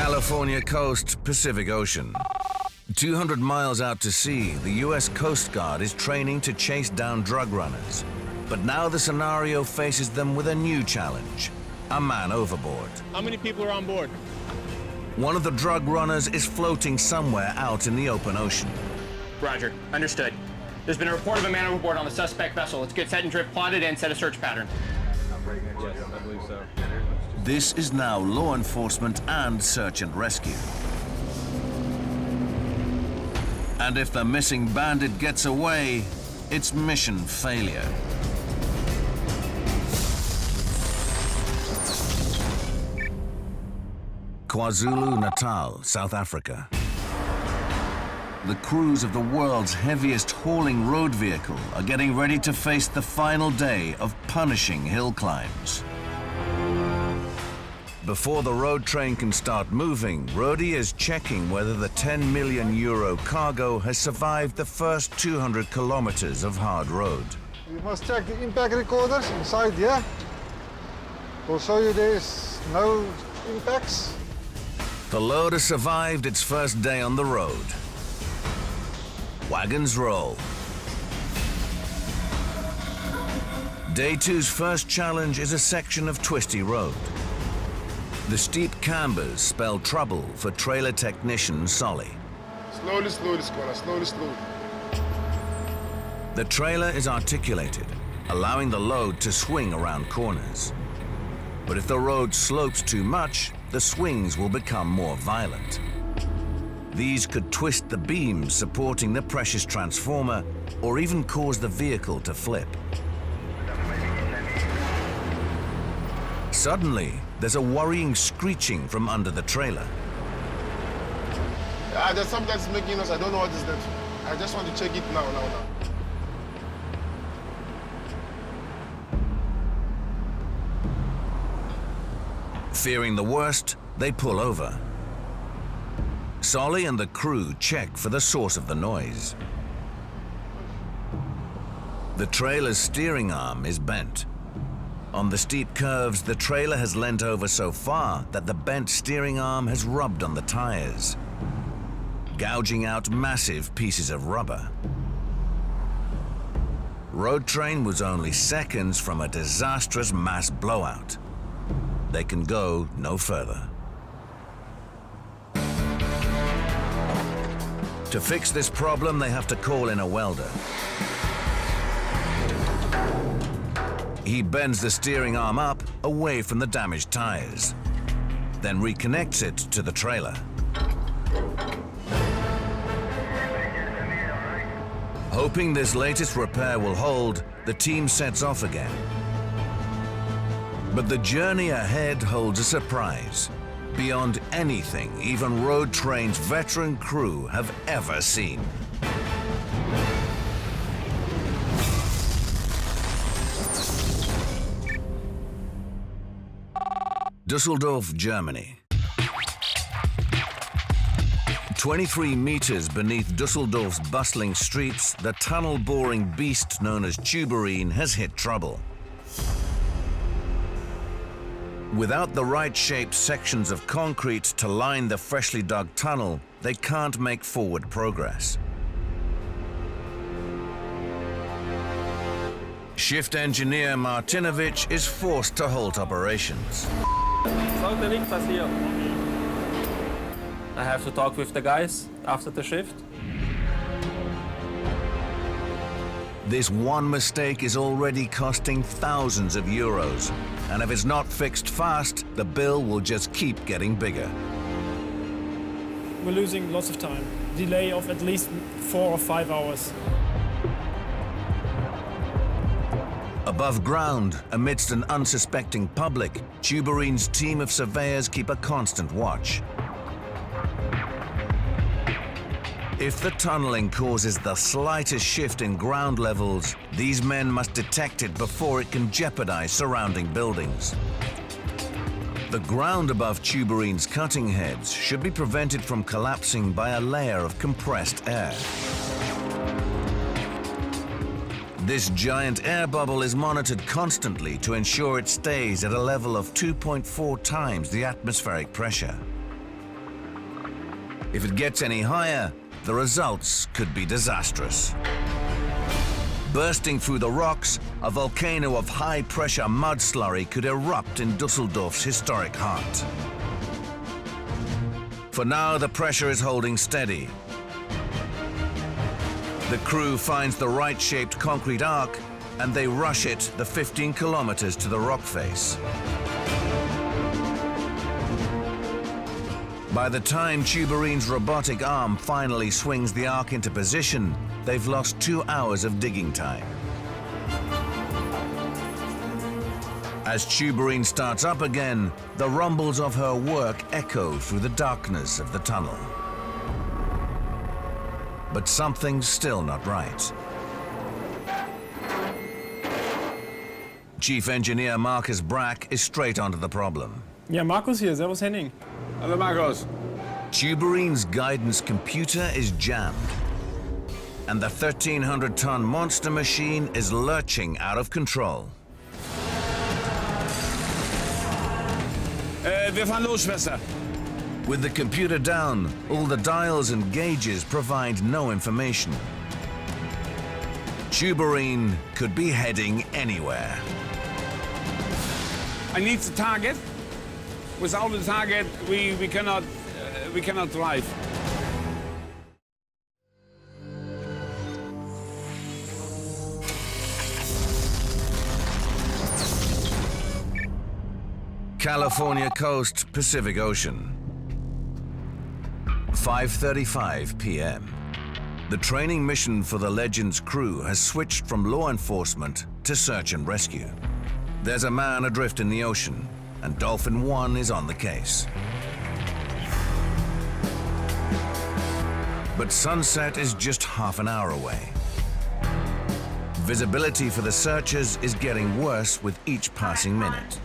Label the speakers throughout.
Speaker 1: California coast, Pacific Ocean. 200 miles out to sea, the U.S. Coast Guard is training to chase down drug runners. But now the scenario faces them with a new challenge: a man overboard.
Speaker 2: How many people are on board?
Speaker 1: One of the drug runners is floating somewhere out in the open ocean.
Speaker 3: Roger. Understood. There's been a report of a man overboard on the suspect vessel. Let's get set and drift plotted and set a search pattern.
Speaker 2: Yes, I believe so.
Speaker 1: This is now law enforcement and search and rescue. And if the missing bandit gets away, it's mission failure. KwaZulu-Natal, South Africa. The crews of the world's heaviest hauling road vehicle are getting ready to face the final day of punishing hill climbs. Before the road train can start moving, Rodi is checking whether the €10 million cargo has survived the first 200 kilometers of hard road.
Speaker 4: You must check the impact recorders inside here. We'll show you there's no impacts.
Speaker 1: The load has survived its first day on the road. Wagons roll. Day two's first challenge is a section of twisty road. The steep cambers spell trouble for trailer technician Solly.
Speaker 5: Slowly, slowly, Squire, slowly, slowly.
Speaker 1: The trailer is articulated, allowing the load to swing around corners. But if the road slopes too much, the swings will become more violent. These could twist the beams supporting the precious transformer or even cause the vehicle to flip. Suddenly, there's a worrying screeching from under the trailer.
Speaker 5: There's something that's making us, I don't know what is that. I just want to check it now.
Speaker 1: Fearing the worst, they pull over. Solly and the crew check for the source of the noise. The trailer's steering arm is bent. On the steep curves, the trailer has leant over so far that the bent steering arm has rubbed on the tires, gouging out massive pieces of rubber. Road train was only seconds from a disastrous mass blowout. They can go no further. To fix this problem, they have to call in a welder. He bends the steering arm up away from the damaged tires, then reconnects it to the trailer. Hoping this latest repair will hold, the team sets off again. But the journey ahead holds a surprise, beyond anything even Road Train's veteran crew have ever seen. Düsseldorf, Germany. 23 meters beneath Düsseldorf's bustling streets, the tunnel-boring beast known as tuberine has hit trouble. Without the right-shaped sections of concrete to line the freshly dug tunnel, they can't make forward progress. Shift engineer Martinovic is forced to halt operations.
Speaker 6: I have to talk with the guys after the shift.
Speaker 1: This one mistake is already costing thousands of euros, and if it's not fixed fast, the bill will just keep getting bigger.
Speaker 7: We're losing lots of time. Delay of at least 4 or 5 hours.
Speaker 1: Above ground, amidst an unsuspecting public, Tuberine's team of surveyors keep a constant watch. If the tunneling causes the slightest shift in ground levels, these men must detect it before it can jeopardize surrounding buildings. The ground above Tuberine's cutting heads should be prevented from collapsing by a layer of compressed air. This giant air bubble is monitored constantly to ensure it stays at a level of 2.4 times the atmospheric pressure. If it gets any higher, the results could be disastrous. Bursting through the rocks, a volcano of high-pressure mud slurry could erupt in Dusseldorf's historic heart. For now, the pressure is holding steady. The crew finds the right-shaped concrete arc, and they rush it the 15 kilometers to the rock face. By the time Tuberine's robotic arm finally swings the arc into position, they've lost 2 hours of digging time. As Tuberine starts up again, the rumbles of her work echo through the darkness of the tunnel. But something's still not right. Chief Engineer Marcus Brack is straight onto the problem.
Speaker 7: Ja, Markus hier. Servus Henning.
Speaker 2: Hello, Marcos.
Speaker 1: Tuberine's guidance computer is jammed, and the 1,300-ton monster machine is lurching out of control.
Speaker 2: Wir fahren los, Schwester.
Speaker 1: With the computer down, all the dials and gauges provide no information. Tuberine could be heading anywhere.
Speaker 2: I need the target. Without the target, we cannot drive.
Speaker 1: California coast, Pacific Ocean. 5:35 p.m. The training mission for the Legend's crew has switched from law enforcement to search and rescue. There's a man adrift in the ocean, and Dolphin 1 is on the case. But sunset is just half an hour away. Visibility for the searchers is getting worse with each passing minute.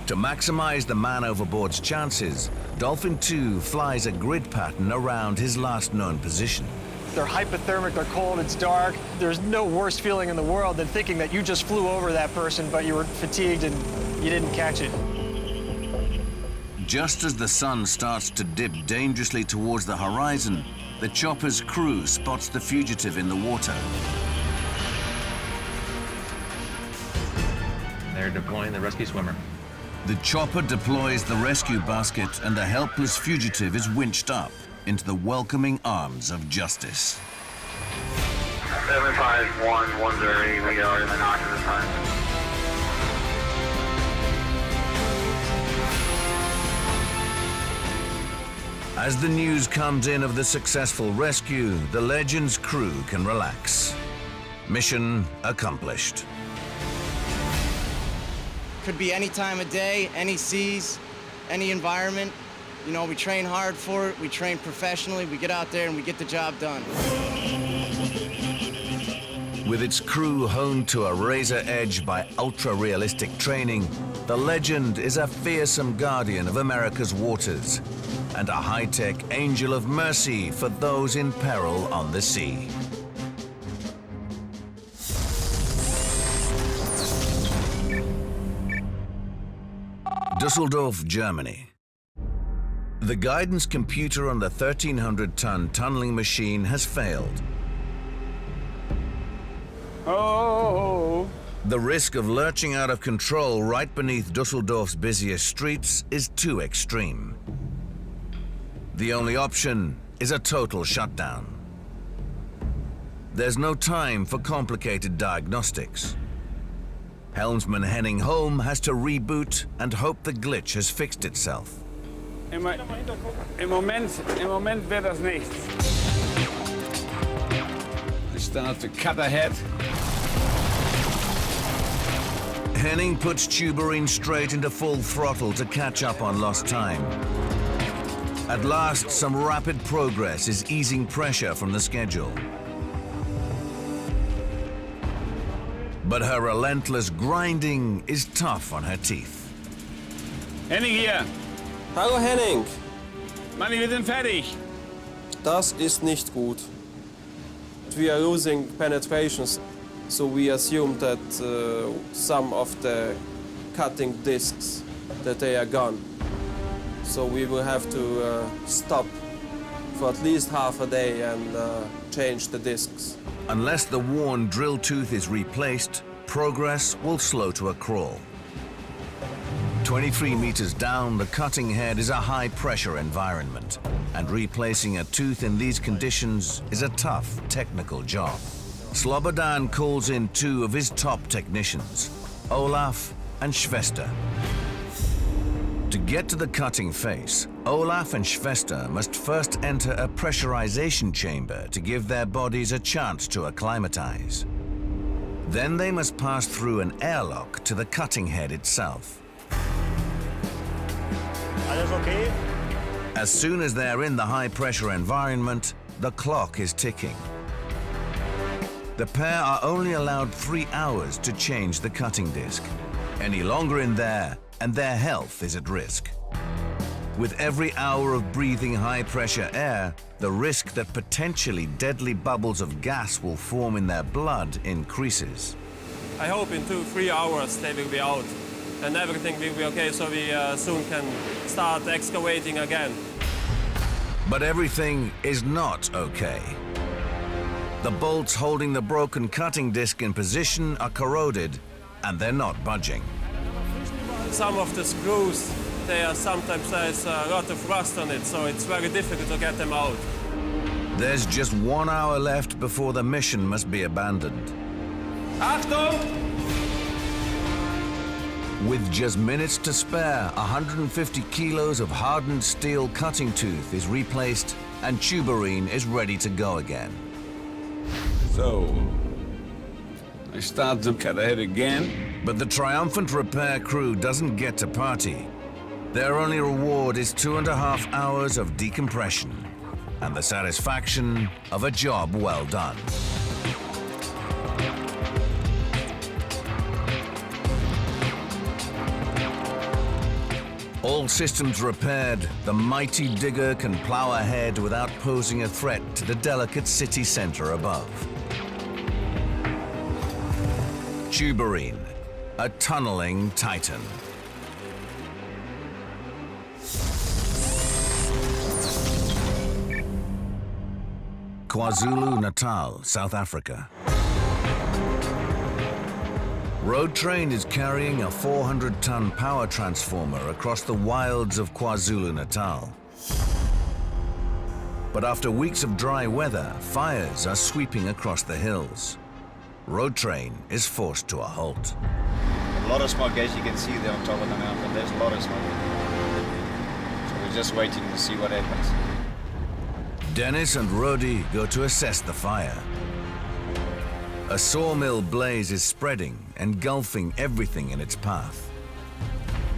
Speaker 1: To maximize the man overboard's chances, Dolphin 2 flies a grid pattern around his last known position.
Speaker 8: They're hypothermic, they're cold, it's dark. There's no worse feeling in the world than thinking that you just flew over that person, but you were fatigued and you didn't catch it.
Speaker 1: Just as the sun starts to dip dangerously towards the horizon, the chopper's crew spots the fugitive in the water.
Speaker 3: They're deploying the rescue swimmer.
Speaker 1: The chopper deploys the rescue basket, and the helpless fugitive is winched up into the welcoming arms of justice.
Speaker 9: 75110, we are in the knock of the time.
Speaker 1: As the news comes in of the successful rescue, the Legend's crew can relax. Mission accomplished.
Speaker 10: Could be any time of day, any seas, any environment. You know, we train hard for it, we train professionally, we get out there and we get the job done.
Speaker 1: With its crew honed to a razor edge by ultra-realistic training, the Legend is a fearsome guardian of America's waters and a high-tech angel of mercy for those in peril on the sea. Düsseldorf, Germany. The guidance computer on the 1,300-ton tunneling machine has failed.
Speaker 2: Oh.
Speaker 1: The risk of lurching out of control right beneath Düsseldorf's busiest streets is too extreme. The only option is a total shutdown. There's no time for complicated diagnostics. Helmsman Henning Holm has to reboot and hope the glitch has fixed itself.
Speaker 2: Im Moment wird das nichts. I start to cut ahead.
Speaker 1: Henning puts Tuberine straight into full throttle to catch up on lost time. At last, some rapid progress is easing pressure from the schedule. But her relentless grinding is tough on her teeth.
Speaker 2: Henning hier.
Speaker 6: Hallo Henning,
Speaker 2: Manni, wir sind fertig.
Speaker 6: das ist nicht gut. We are losing penetrations, so we assume that some of the cutting discs that they are gone. So we will have to stop for at least half a day and change the discs.
Speaker 1: Unless the worn drill tooth is replaced, progress will slow to a crawl. 23 meters down, the cutting head is a high-pressure environment, and replacing a tooth in these conditions is a tough technical job. Slobodan calls in two of his top technicians, Olaf and Svesta. To get to the cutting face, Olaf and Svesta must first enter a pressurization chamber to give their bodies a chance to acclimatize. Then they must pass through an airlock to the cutting head itself.
Speaker 11: Okay?
Speaker 1: As soon as they're in the high-pressure environment, the clock is ticking. The pair are only allowed 3 hours to change the cutting disc. Any longer in there, and their health is at risk. With every hour of breathing high-pressure air, the risk that potentially deadly bubbles of gas will form in their blood increases.
Speaker 6: I hope in 2-3 hours they will be out and everything will be okay, so we soon can start excavating again.
Speaker 1: But everything is not okay. The bolts holding the broken cutting disc in position are corroded, and they're not budging.
Speaker 6: Some of the screws, sometimes there's a lot of rust on it, so it's very difficult to get them out.
Speaker 1: There's just 1 hour left before the mission must be abandoned.
Speaker 6: Achtung!
Speaker 1: With just minutes to spare, 150 kilos of hardened steel cutting tooth is replaced and tuberine is ready to go again.
Speaker 2: So, I start to cut ahead again.
Speaker 1: But the triumphant repair crew doesn't get to party. Their only reward is 2.5 hours of decompression and the satisfaction of a job well done. All systems repaired, the mighty digger can plow ahead without posing a threat to the delicate city center above. Tuberine, a tunneling titan. KwaZulu-Natal, South Africa. Road Train is carrying a 400-ton power transformer across the wilds of KwaZulu-Natal. But after weeks of dry weather, fires are sweeping across the hills. Road Train is forced to a halt.
Speaker 12: A lot of smoke, as you can see there on top of the mountain. There's a lot of smoke. So we're just waiting to see what happens.
Speaker 1: Dennis and Rodi go to assess the fire. A sawmill blaze is spreading, engulfing everything in its path.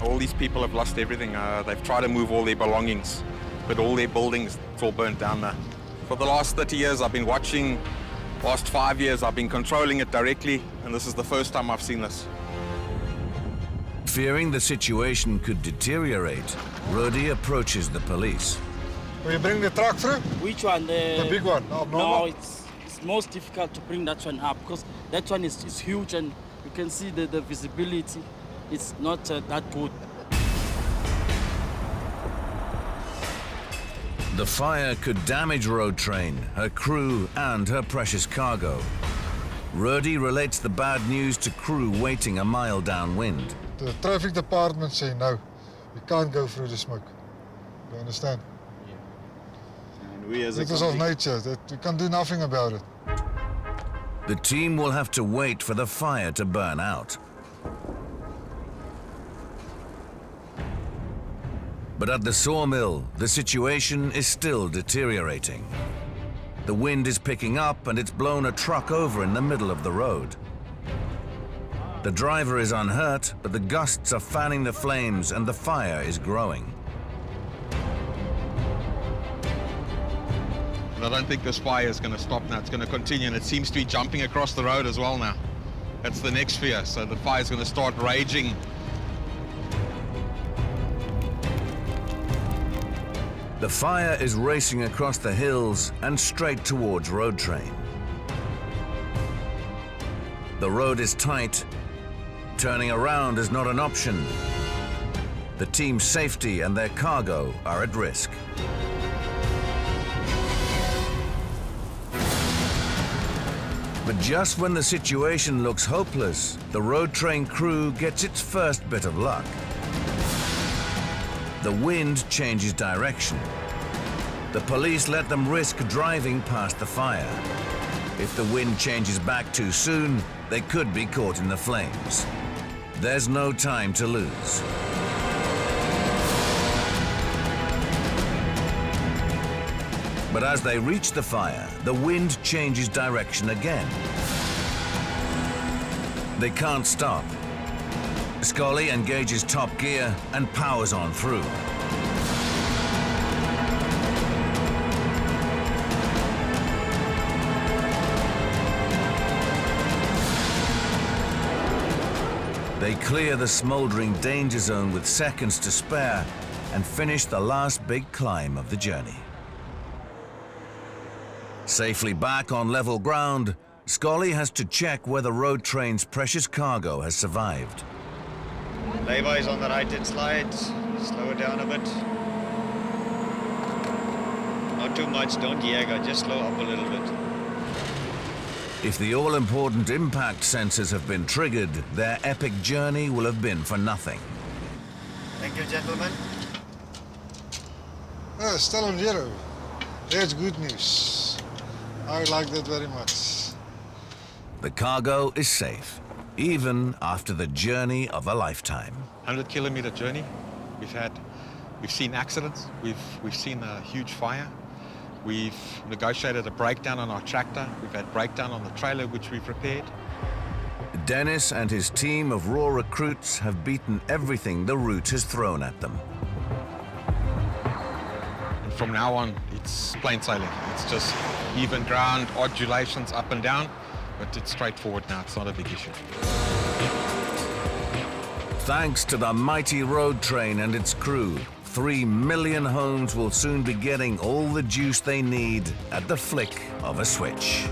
Speaker 13: All these people have lost everything. They've tried to move all their belongings, but all their buildings, it's all burnt down there. For the last 30 years, I've been watching. Last 5 years, I've been controlling it directly, and this is the first time I've seen this.
Speaker 1: Fearing the situation could deteriorate, Rodi approaches the police.
Speaker 4: Will you bring the truck through?
Speaker 11: Which one?
Speaker 4: The big one?
Speaker 11: No, it's most difficult to bring that one up because that one is huge and you can see the visibility. It's not that good.
Speaker 1: The fire could damage Road Train, her crew, and her precious cargo. Rodi relates the bad news to crew waiting a mile downwind.
Speaker 4: The traffic department say no, we can't go through the smoke. You understand?
Speaker 12: And we as a
Speaker 4: It is of nature, that we can do nothing about it.
Speaker 1: The team will have to wait for the fire to burn out. But at the sawmill, the situation is still deteriorating. The wind is picking up and it's blown a truck over in the middle of the road. The driver is unhurt, but the gusts are fanning the flames and the fire is growing.
Speaker 13: And I don't think this fire is going to stop now. It's going to continue, and it seems to be jumping across the road as well now. That's the next fear, so the fire is going to start raging.
Speaker 1: The fire is racing across the hills and straight towards Road Train. The road is tight. Turning around is not an option. The team's safety and their cargo are at risk. But just when the situation looks hopeless, the road train crew gets its first bit of luck. The wind changes direction. The police let them risk driving past the fire. If the wind changes back too soon, they could be caught in the flames. There's no time to lose. But as they reach the fire, the wind changes direction again. They can't stop. Scully engages top gear and powers on through. They clear the smoldering danger zone with seconds to spare and finish the last big climb of the journey. Safely back on level ground, Scully has to check whether road train's precious cargo has survived.
Speaker 12: Lay-by is on the right-hand slide. Slow it down a bit. Not too much, don't Jäger, just slow up a little bit.
Speaker 1: If the all-important impact sensors have been triggered, their epic journey will have been for nothing.
Speaker 12: Thank you, gentlemen.
Speaker 4: Still on zero. That's good news. I like that very much.
Speaker 1: The cargo is safe, even after the journey of a lifetime.
Speaker 13: 100-kilometer journey. We've seen accidents. We've seen a huge fire. We've negotiated a breakdown on our tractor. We've had breakdown on the trailer, which we've repaired.
Speaker 1: Dennis and his team of raw recruits have beaten everything the route has thrown at them.
Speaker 13: And from now on, it's plain sailing. It's just even ground, undulations up and down, but it's straightforward now. It's not a big issue.
Speaker 1: Thanks to the mighty road train and its crew, 3 million homes will soon be getting all the juice they need at the flick of a switch.